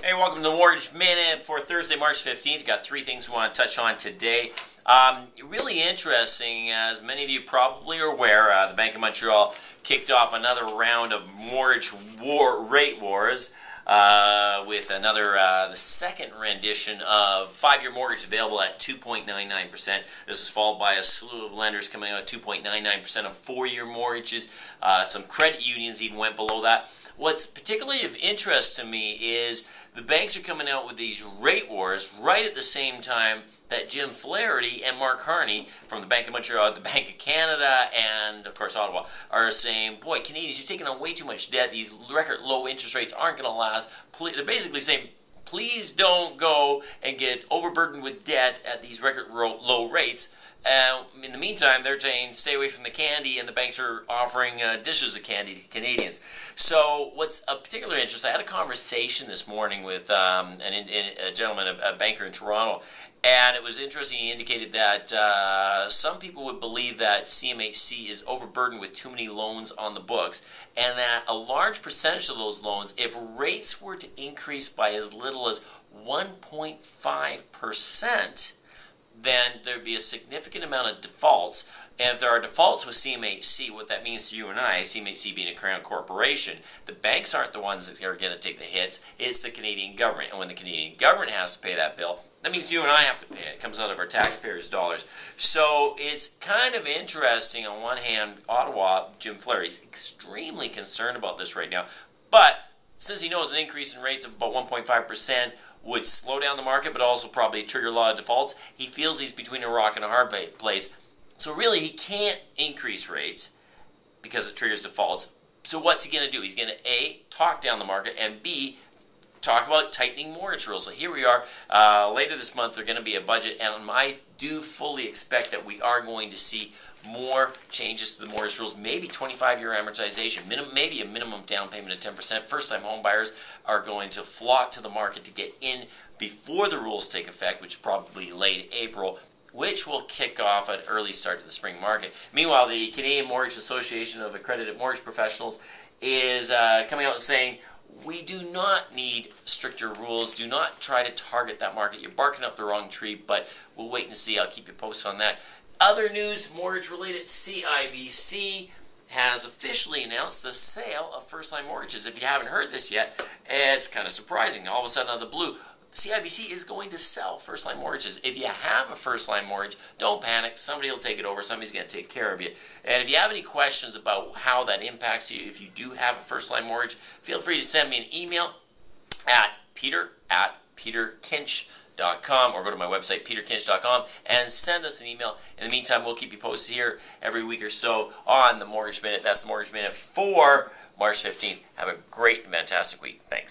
Hey, welcome to the Mortgage Minute for Thursday, March 15th. Got three things we want to touch on today. Really interesting, as many of you probably are aware, the Bank of Montreal kicked off another round of mortgage rate wars with another, the second rendition of 5-year mortgage available at 2.99%. This is followed by a slew of lenders coming out at 2.99% of 4-year mortgages. Some credit unions even went below that. What's particularly of interest to me is the banks are coming out with these rate wars right at the same time that Jim Flaherty and Mark Harney from the Bank of Montreal, the Bank of Canada, and of course Ottawa are saying, boy, Canadians, you're taking on way too much debt. These record low interest rates aren't going to last. They're basically saying, please don't go and get overburdened with debt at these record low rates. In the meantime, they're saying stay away from the candy, and the banks are offering dishes of candy to Canadians. So what's of particular interest, I had a conversation this morning with a gentleman, a banker in Toronto, and it was interesting. He indicated that some people would believe that CMHC is overburdened with too many loans on the books, and that a large percentage of those loans, if rates were to increase by as little as 1.5%, then there'd be a significant amount of defaults. And if there are defaults with CMHC, what that means to you and I, CMHC being a Crown corporation, the banks aren't the ones that are going to take the hits, it's the Canadian government. And when the Canadian government has to pay that bill, that means you and I have to pay it. It comes out of our taxpayers' dollars. So it's kind of interesting. On one hand, Ottawa, Jim Flaherty, is extremely concerned about this right now. But since he knows an increase in rates of about 1.5% would slow down the market, but also probably trigger a lot of defaults, he feels he's between a rock and a hard place. So really, he can't increase rates because it triggers defaults. So what's he going to do? He's going to, A, talk down the market, and B, talk about tightening mortgage rules. So here we are. Later this month, there's going to be a budget, and I do fully expect that we are going to see more changes to the mortgage rules, maybe 25-year amortization, maybe a minimum down payment of 10%. First-time home buyers are going to flock to the market to get in before the rules take effect, which is probably late April, which will kick off an early start to the spring market. Meanwhile, the Canadian Mortgage Association of Accredited Mortgage Professionals is coming out and saying, we do not need stricter rules. Do not try to target that market. You're barking up the wrong tree, but we'll wait and see. I'll keep you posted on that. Other news, mortgage-related, CIBC has officially announced the sale of Firstline Mortgages. If you haven't heard this yet, it's kind of surprising. All of a sudden, out of the blue, CIBC is going to sell Firstline Mortgages. If you have a Firstline mortgage, don't panic. Somebody will take it over. Somebody's going to take care of you. And if you have any questions about how that impacts you, if you do have a Firstline mortgage, feel free to send me an email at peter@peterkinch.com, or go to my website, peterkinch.com, and send us an email. In the meantime, we'll keep you posted here every week or so on the Mortgage Minute. That's the Mortgage Minute for March 15th. Have a great and fantastic week. Thanks.